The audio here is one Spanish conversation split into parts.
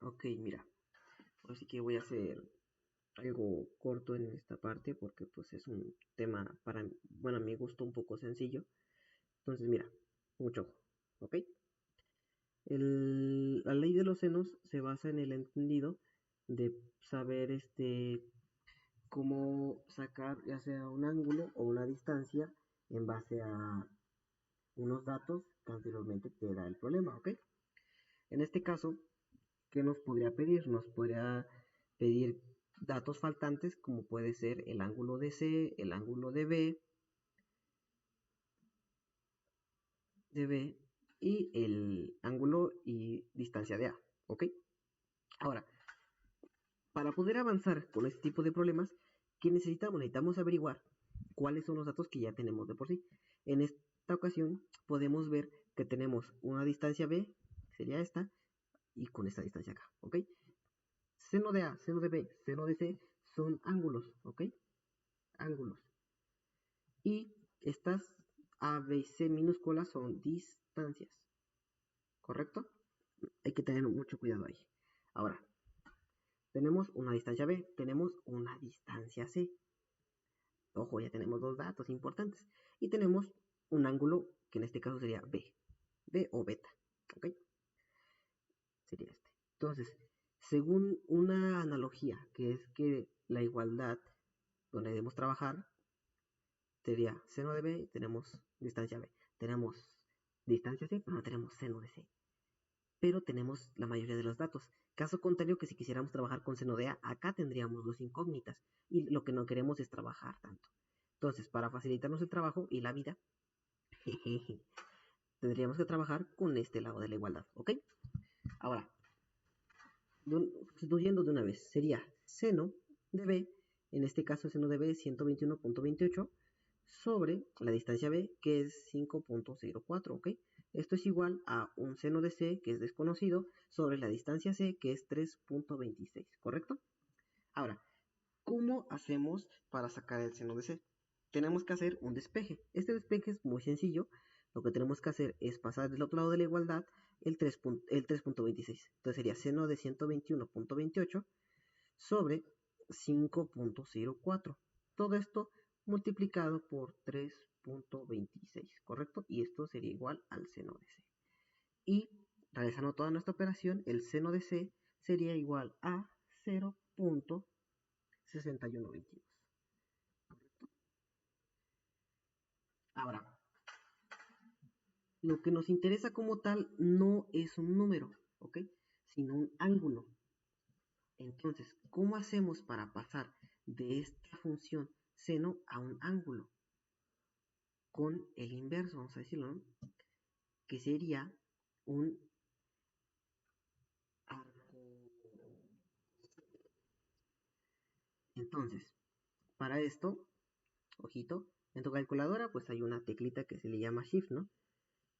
Ok, mira, así que voy a hacer algo corto en esta parte porque pues es un tema para, bueno, a mi gusto un poco sencillo. Entonces, mira, mucho ojo, ¿ok? La ley de los senos se basa en el entendido de saber cómo sacar ya sea un ángulo o una distancia en base a unos datos que anteriormente te da el problema, ¿ok? En este caso, ¿qué nos podría pedir? Nos podría pedir datos faltantes como puede ser el ángulo de C, el ángulo de B y el ángulo y distancia de A, ¿ok? Ahora, para poder avanzar con este tipo de problemas, ¿qué necesitamos? Necesitamos averiguar cuáles son los datos que ya tenemos de por sí. En esta ocasión podemos ver que tenemos una distancia B, que sería esta, y con esta distancia acá, ¿ok? Seno de A, seno de B, seno de C son ángulos, ¿ok? Ángulos. Y estas A, B y C minúsculas son distancias, ¿correcto? Hay que tener mucho cuidado ahí. Ahora, tenemos una distancia B, tenemos una distancia C. Ojo, ya tenemos dos datos importantes. Y tenemos un ángulo que en este caso sería B. B o beta. ¿Ok? Sería este. Entonces, según una analogía, que es que la igualdad donde debemos trabajar, sería seno de B y tenemos distancia B. Tenemos distancia C, pero no tenemos seno de C. Pero tenemos la mayoría de los datos. Caso contrario que si quisiéramos trabajar con seno de A, acá tendríamos dos incógnitas. Y lo que no queremos es trabajar tanto. Entonces, para facilitarnos el trabajo y la vida, tendríamos que trabajar con este lado de la igualdad, ¿ok? Ahora, sustituyendo de una vez, sería seno de B, en este caso seno de B es 121.28, sobre la distancia B, que es 5.04, ¿ok? Esto es igual a un seno de C, que es desconocido, sobre la distancia C, que es 3.26, ¿correcto? Ahora, ¿cómo hacemos para sacar el seno de C? Tenemos que hacer un despeje. Este despeje es muy sencillo. Lo que tenemos que hacer es pasar del otro lado de la igualdad el 3.26. Entonces sería seno de 121.28 sobre 5.04. Todo esto multiplicado por 3.26, ¿correcto? Y esto sería igual al seno de C. Y realizando toda nuestra operación, el seno de C sería igual a 0.6122. Ahora, lo que nos interesa como tal no es un número, ¿ok? Sino un ángulo. Entonces, ¿cómo hacemos para pasar de esta función seno a un ángulo? Con el inverso, vamos a decirlo, ¿no? Que sería un arco. Entonces, para esto, ojito, en tu calculadora pues hay una teclita que se le llama Shift, ¿no?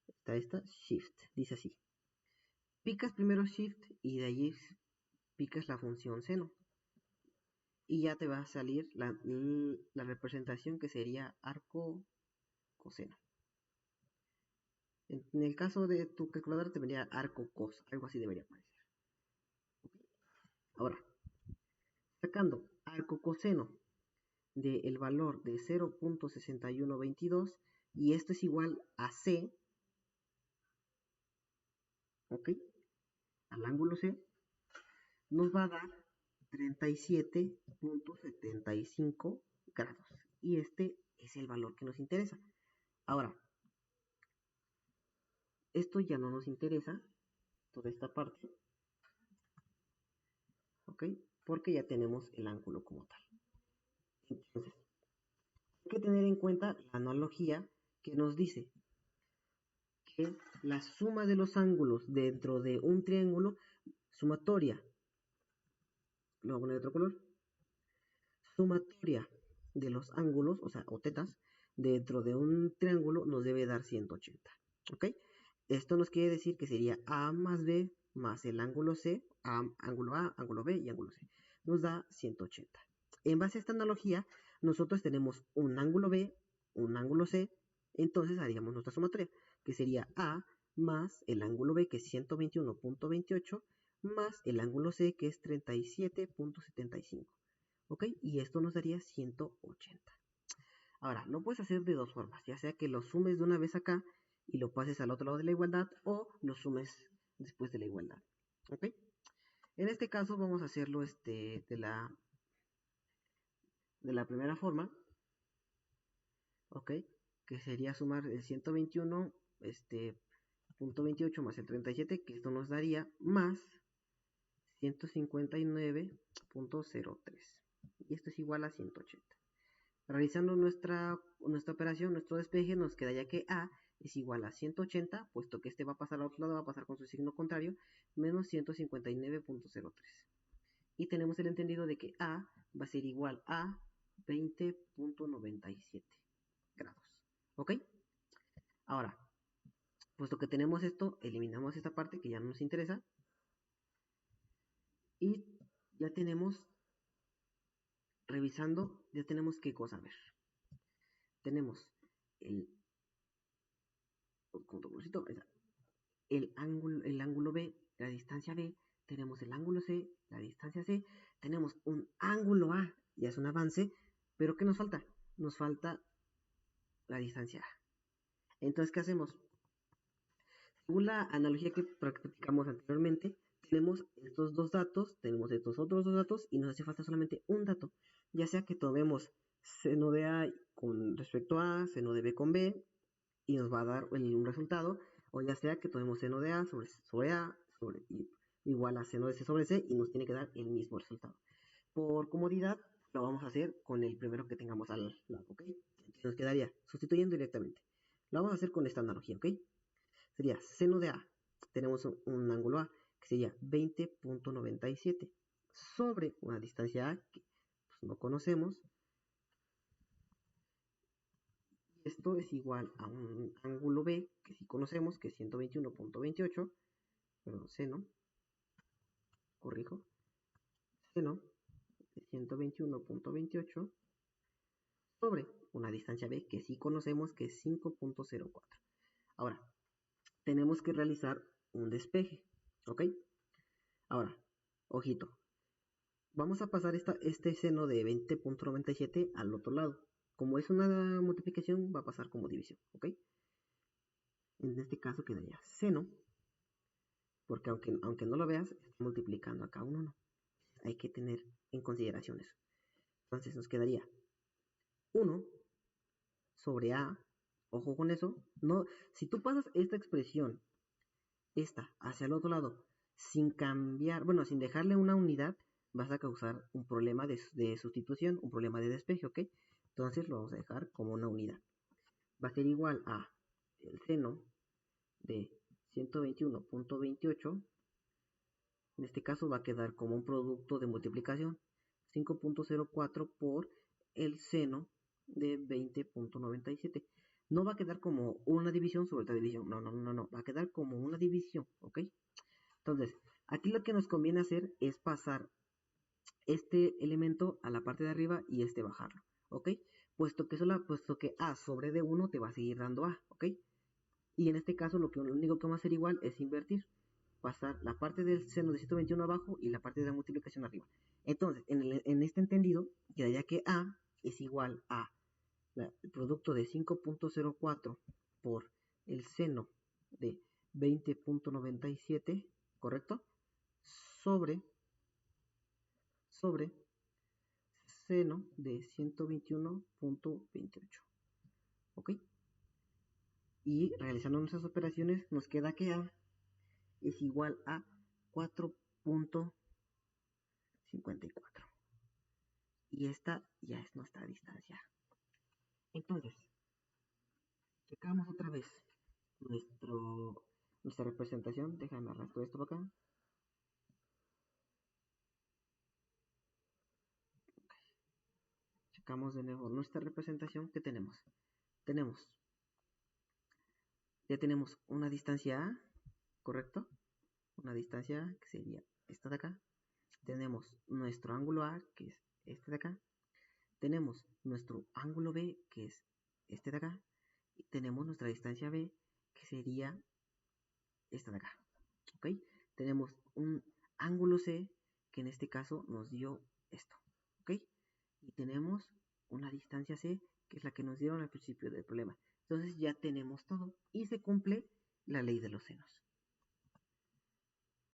Está esta, Shift, dice así. Picas primero Shift y de allí picas la función seno. Y ya te va a salir la representación que sería arco coseno. En el caso de tu calculadora te vendría arco cos, algo así debería aparecer. ¿Okay? Ahora, sacando arco coseno del valor de 0.6122 y esto es igual a C, ¿ok? Al ángulo C, nos va a dar 37.75 grados. Y este es el valor que nos interesa. Ahora, esto ya no nos interesa, toda esta parte, ¿ok? Porque ya tenemos el ángulo como tal. Entonces, hay que tener en cuenta la analogía que nos dice que la suma de los ángulos dentro de un triángulo sumatoria, lo voy a poner de otro color, sumatoria de los ángulos, o sea, o tetas, dentro de un triángulo nos debe dar 180, ¿ok? Esto nos quiere decir que sería A más B más el ángulo C, ángulo A, ángulo B y ángulo C. Nos da 180. En base a esta analogía, nosotros tenemos un ángulo B, un ángulo C, entonces haríamos nuestra sumatoria, que sería A más el ángulo B, que es 121.28, más el ángulo C, que es 37.75. ¿Ok? Y esto nos daría 180. Ahora, lo puedes hacer de dos formas, ya sea que lo sumes de una vez acá y lo pases al otro lado de la igualdad, o lo sumes después de la igualdad. ¿Ok? En este caso vamos a hacerlo de la primera forma, ¿ok? Que sería sumar el 121, punto 28 más el 37, que esto nos daría más 159.03. Y esto es igual a 180. Realizando nuestra operación, nuestro despeje, nos queda ya que A es igual a 180, puesto que este va a pasar al otro lado, va a pasar con su signo contrario, menos 159.03. Y tenemos el entendido de que A va a ser igual a 20.97 grados. ¿Ok? Ahora, puesto que tenemos esto, eliminamos esta parte que ya no nos interesa. Y ya tenemos, revisando, ya tenemos qué cosa ver. Tenemos el ángulo B, la distancia B, tenemos el ángulo C, la distancia C, tenemos un ángulo A, ya es un avance, pero ¿qué nos falta? Nos falta la distancia A. Entonces, ¿qué hacemos? Según la analogía que practicamos anteriormente, tenemos estos dos datos, tenemos estos otros dos datos y nos hace falta solamente un dato, ya sea que tomemos seno de A con respecto a seno de B con B y nos va a dar un resultado, o ya sea que tomemos seno de A sobre A igual a seno de C sobre C y nos tiene que dar el mismo resultado. Por comodidad lo vamos a hacer con el primero que tengamos al lado, ¿ok? Entonces nos quedaría sustituyendo directamente. Lo vamos a hacer con esta analogía, ¿ok? Sería seno de A, tenemos un ángulo A, que sería 20.97 sobre una distancia A que pues, no conocemos. Esto es igual a un ángulo B que sí conocemos, que es 121.28, perdón, seno, corrijo, seno de 121.28 sobre una distancia B que sí conocemos, que es 5.04. Ahora, tenemos que realizar un despeje, ¿ok? Ahora, ojito, vamos a pasar este seno de 20.97 al otro lado. Como es una multiplicación, va a pasar como división, ¿ok? En este caso quedaría seno, porque aunque no lo veas, está multiplicando acá un 1. Hay que tener en consideración eso. Entonces nos quedaría 1 sobre A, ojo con eso, no, si tú pasas esta expresión, esta, hacia el otro lado, sin cambiar, bueno, sin dejarle una unidad, vas a causar un problema de sustitución, un problema de despeje, ¿ok? Entonces lo vamos a dejar como una unidad. Va a ser igual a el seno de 121.28, en este caso va a quedar como un producto de multiplicación, 5.04 por el seno de 20.97. No va a quedar como una división sobre otra división, no, va a quedar como una división, ¿ok? Entonces, aquí lo que nos conviene hacer es pasar este elemento a la parte de arriba y bajarlo, ¿ok? Puesto que A sobre D1 te va a seguir dando A, ¿ok? Y en este caso lo único que vamos a hacer igual es invertir, pasar la parte del seno de 121 abajo y la parte de la multiplicación arriba. Entonces, en este entendido, quedaría que A es igual a el producto de 5.04 por el seno de 20.97, ¿correcto? Sobre seno de 121.28, ¿ok? Y realizando nuestras operaciones nos queda que A es igual a 4.54. Y esta ya es nuestra distancia. Entonces, checamos otra vez nuestra representación. Déjame arrastrar esto para acá. Checamos de nuevo nuestra representación. ¿Qué tenemos? Ya tenemos una distancia A, ¿correcto? Una distancia A que sería esta de acá. Tenemos nuestro ángulo A, que es este de acá. Tenemos nuestro ángulo B, que es este de acá. Y tenemos nuestra distancia B, que sería esta de acá. ¿Ok? Tenemos un ángulo C, que en este caso nos dio esto, ¿ok? Y tenemos una distancia C, que es la que nos dieron al principio del problema. Entonces ya tenemos todo y se cumple la ley de los senos.